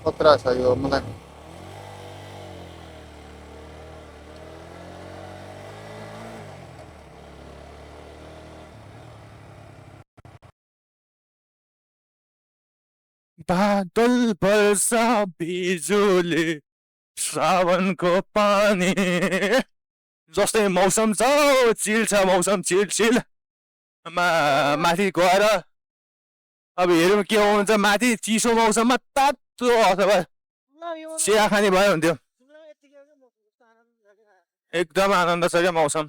खतरा छ यो मलाई। बादल वर्षा बिजुली सावनको पानी जस्तै मौसम छ। चिल छ मौसम, चिल चिल। माथि गएर अब हेरौँ के हुन्छ। माथि चिसो मौसममा तातो अथवा चिया खाने भयो हुन्थ्यो। एकदम आनन्द छ क्या मौसम।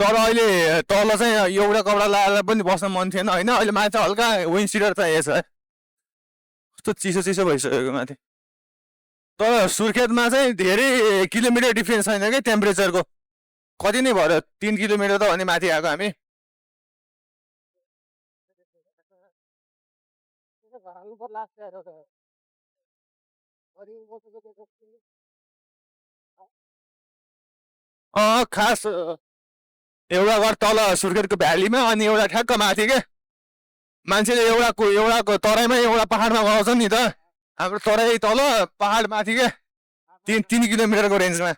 तर अहिले तल चाहिँ एउटा कपडा लगाएर पनि बस्न मन थिएन होइन। अहिले माथि हल्का विन्ड सिटर चाहिएको छ है। कस्तो चिसो चिसो भइसक्यो माथि। तर सुर्खेतमा चाहिँ धेरै किलोमिटर डिफ्रेन्स छैन क्या टेम्परेचरको। कति नै भयो 3 किलोमिटर त भने माथि आएको हामी। खास एउटा घर तल सुर्खेतको भ्यालीमा अनि एउटा ठ्याक्क माथि के। मान्छेले एउटाको तराईमा एउटा पहाडमा गराउँछ नि त। हाम्रो तराई तल पहाड माथि के। 3 किलोमिटरको रेन्जमा।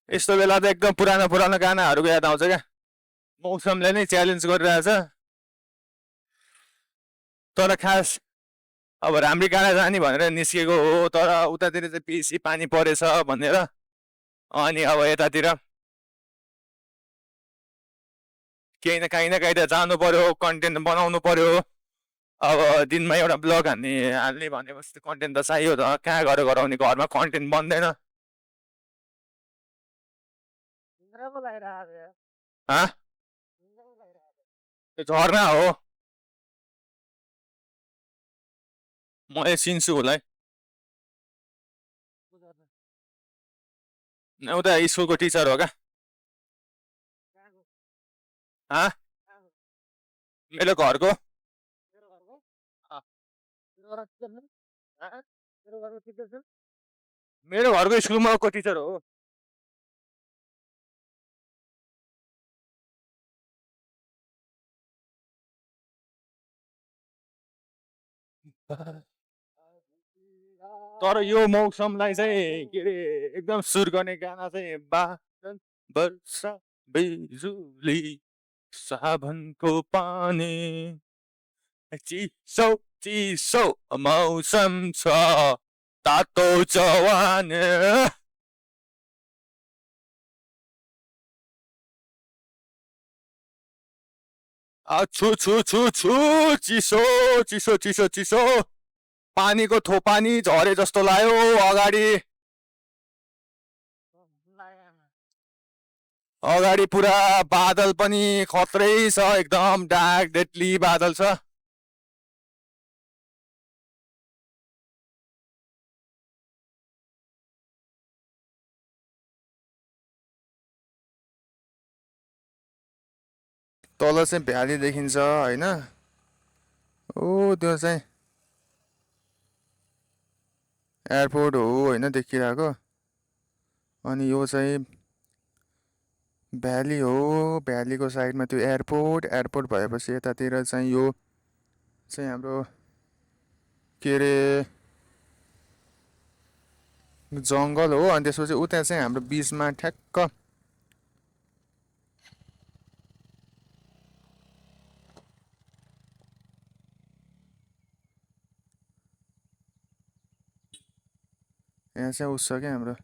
यस्तो बेला त एकदम पुरानो पुरानो गानाहरूको याद आउँछ क्या। मौसमले नै च्यालेन्ज गरिरहेछ। तर खास अब राम्री गाडा जाने भनेर निस्केको हो। तर उतातिर चाहिँ बेसी पानी परेछ भनेर अनि अब यतातिर केही न काहीँ त जानु पर्यो, कन्टेन्ट बनाउनु पर्यो। अब दिनमा एउटा ब्लग हाल्ने भनेपछि कन्टेन्ट त चाहियो त। कहाँ गएर गराउने, घरमा कन्टेन्ट बन्दैन। झर्ना हो। म चिन्छु होला है। उता स्कुलको टिचर हो क्या। मेरो घरको। मेरो घरको स्कुलमा को टिचर हो। तर यो मौसमलाई चाहिँ के अरे एकदम सुर गर्ने गाना चाहिँ बादल वर्षा बिजुली सावनको पानी चिसो चिसो मौसम छ तातो जवानी। छु छु छु छु चिसो चिसो चिसो चिसो। पानीको थोपानी झरे जस्तो लाग्यो अगाडि। अगाडि पुरा बादल पनि खत्रै छ। एकदम डार्क डेडली बादल छ। तल चाहिँ भ्याली देखिन्छ होइन। ओ त्यो चाहिँ एयरपोर्ट हो होइन देखिरहेको। अनि यो चाहिँ भ्याली हो। भ्यालीको साइडमा त्यो एयरपोर्ट भएपछि यतातिर चाहिँ यो चाहिँ हाम्रो के अरे जङ्गल हो। अनि त्यसपछि उता चाहिँ हाम्रो बिचमा ठ्याक्क यहाँ चाहिँ उस छ क्या हाम्रो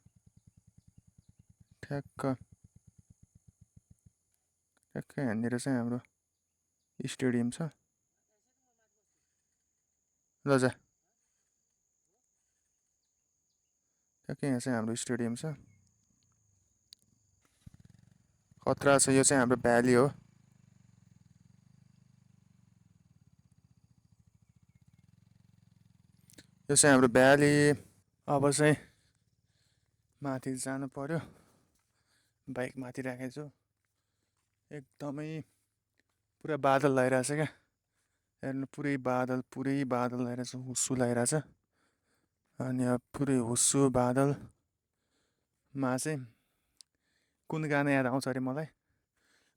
ठ्याक्क ठ्याक्कै यहाँनिर चाहिँ हाम्रो स्टेडियम छ ल जा ठ्याक्कै यहाँ चाहिँ हाम्रो स्टेडियम छ खतरा छ यो चाहिँ हाम्रो भ्याली हो यो चाहिँ हाम्रो भ्याली अब चाहिँ माथि जानु पर्यो बाइक माथि राखेको छु एकदमै पुरा बादल लगाइरहेछ क्या हेर्नु पुरै बादल लगाइरहेछ हुस्सु लगाइरहेछ अनि अब पुरै हुस्सु बादलमा चाहिँ कुन गाना याद आउँछ अरे मलाई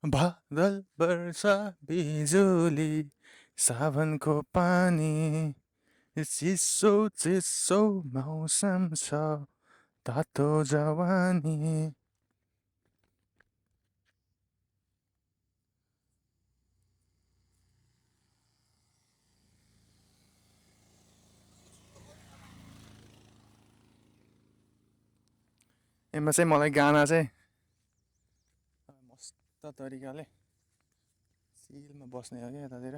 बादल वर्षा बिजुली सावनको पानी चिसो चिसो मौसम छ तातो जवानी यसमा चाहिँ मलाई गाना चाहिँ मस्त तरिकाले चिलमा बस्ने हो क्या यतातिर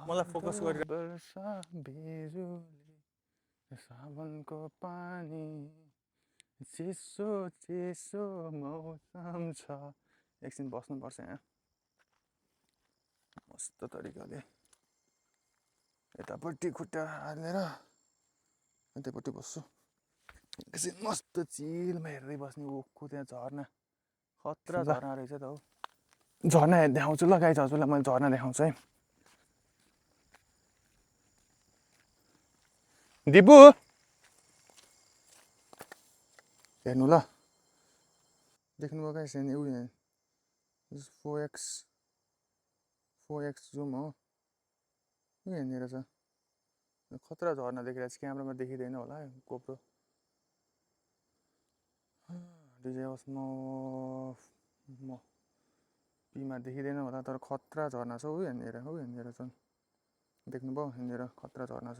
मलाई फोकस गरेर वर्षा बिजुली सावनको पानी चिसो चिसो मौसम छ एकछिन बस्नुपर्छ यहाँ मस्त तरिकाले यतापट्टि खुट्टा हालेर यतापट्टि बस्छु एकछिन मस्त चिलमा हेर्दै बस्ने ओखको त्यहाँ झर्ना खतरा झर्ना रहेछ त हौ झर्ना देखाउँछु ल गाइज हजुरलाई मैले झर्ना देखाउँछु है दिपु हेर्नु ल देख्नुभयो गाइस यहाँ उयो 4x जुम हो उयो यहाँनिर छ खतरा झर्ना देखिरहेको छ क्यामेरामा देखिँदैन होला गोप्रो डिजे होस् म पीमा देखिँदैन होला तर खतरा झर्ना छ यहाँनिर छ देख्नुभयो यहाँनिर खतरा झर्ना छ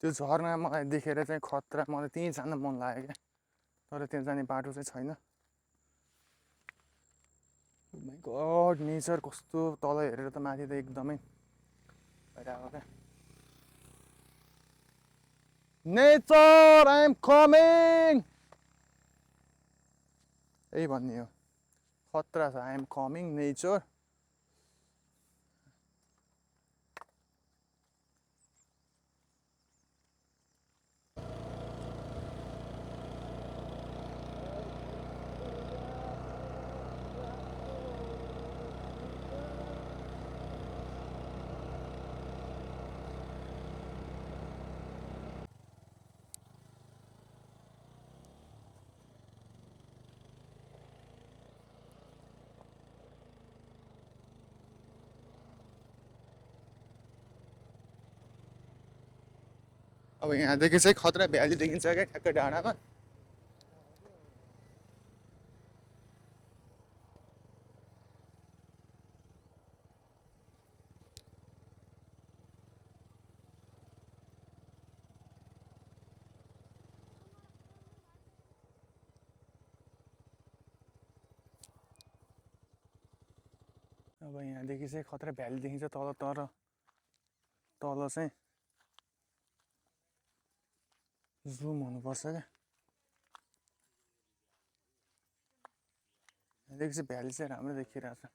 त्यो झर्ना मलाई देखेर चाहिँ खतरा मलाई त्यहीँ जान मन लाग्यो क्या तर त्यहाँ जाने बाटो चाहिँ छैन माइ गड नेचर कस्तो तल हेरेर त माथि त एकदमै भइरहेको क्या नेचर आई एम कमिङ यही भन्ने हो खतरा छ आई एम कमिङ नेचर अब यहाँदेखि चाहिँ खतरा भ्याली देखिन्छ क्या ठ्याक्कै डाँडामा अब यहाँदेखि चाहिँ खतरा भ्याली देखिन्छ तल चाहिँ जुम हुनुपर्छ क्या यहाँदेखि चाहिँ भ्याली चाहिँ राम्रो देखिरहेछ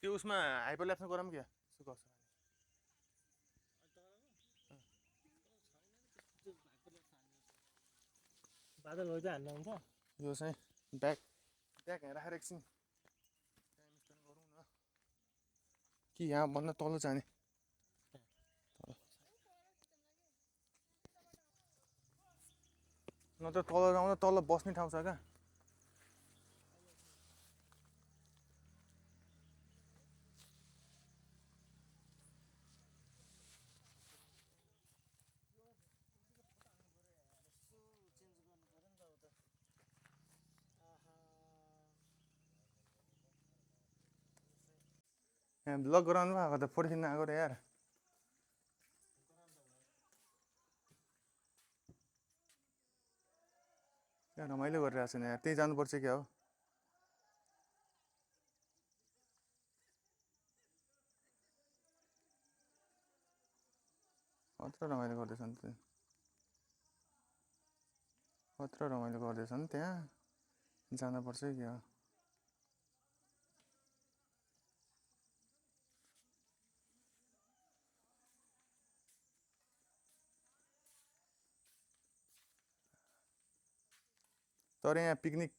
त्यो उसमा हाइपरल्याप्समा गरौँ क्या यसो गर्छ बादल चाहिँ हान्न हुन्छ यो चाहिँ ब्याग यहाँ राखेर एकछिन टाइम स्पेन्ड गरौँ न कि यहाँभन्दा तल जाने नत्र तल जाउँदा तल बस्ने ठाउँ छ क्या यहाँ ब्लग गराउनु आएको त फोटो खिच्न आएको र यार यहाँ रमाइलो गरिरहेको छ नि यार त्यही जानुपर्छ क्या हो कत्रो रमाइलो गर्दैछ नि कत्रो रमाइलो गर्दैछ नि त्यहाँ जानुपर्छ क्या हो तर यहाँ पिकनिक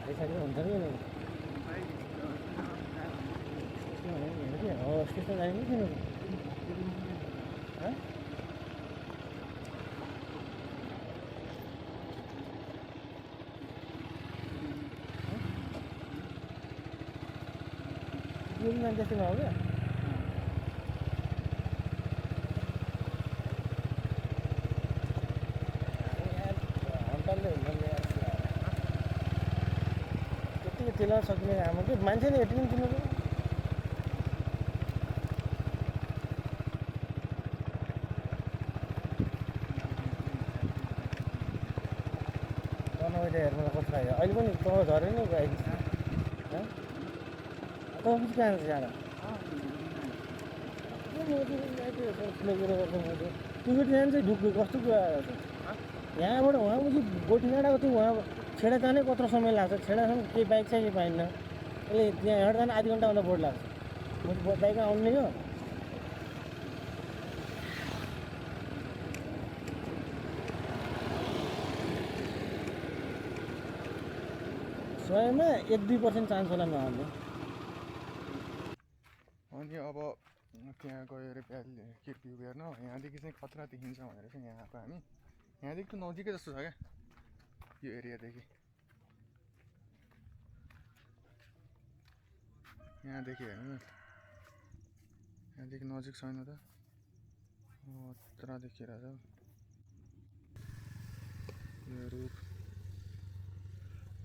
पैसाले हुन्छ नि हो स्टेसन जाने नि किन मान्छे जस्तो भयो क्या त्यसलाई सकिने हाम्रो के मान्छेले हेटिन किनेको अहिले हेर्नु कस्तो लाग्यो अहिले पनि तल झऱ्यो नि गाई तपाईँ कहाँ जाँदा टिकट जान्छ ढुक्यो कस्तो कुरा यहाँबाट उहाँ उति गोठीडाँडाको त्यो उहाँ छेडा जानै कत्रो समय लाग्छ छेडासम्म केही बाइक चाहिँ केही पाइन्न यसले त्यहाँ हिँडेर जान आधी घन्टाभन्दा बढी लाग्छ म बाइकमा आउनु नै हो सयमा 1-2% चान्स होला नआउने अनि अब त्यहाँ गएर भ्यू हेर्न यहाँदेखि चाहिँ खतरा देखिन्छ भनेर चाहिँ यहाँ आएको हामी यहाँदेखि त नजिकै जस्तो छ क्या यो एरियादेखि यहाँदेखि हेर्नु यहाँदेखि नजिक छैन त खतरा देखिरहेछ यो रुख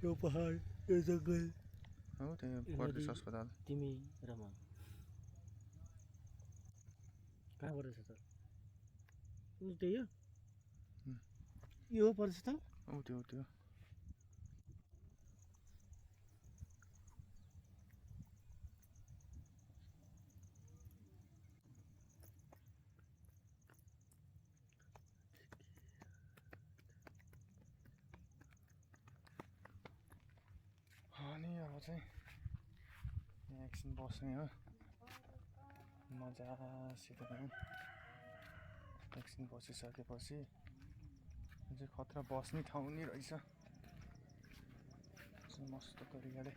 यो पहाड यो जङ्गल हो त्यहाँ परदेश अस्पताल तिमी र म कहाँबाट छ त त्यही हो यो परदेश त हो त्यो अनि अब चाहिँ यहाँ एकछिन बस्ने हो मजासित एकछिन बसिसकेपछि चाहिँ खतरा बस्ने ठाउँ नि रहेछ मस्त तरिकाले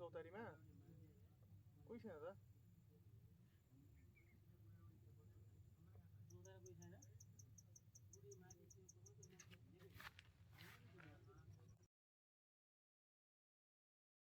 चौतारीमा कोही छैन त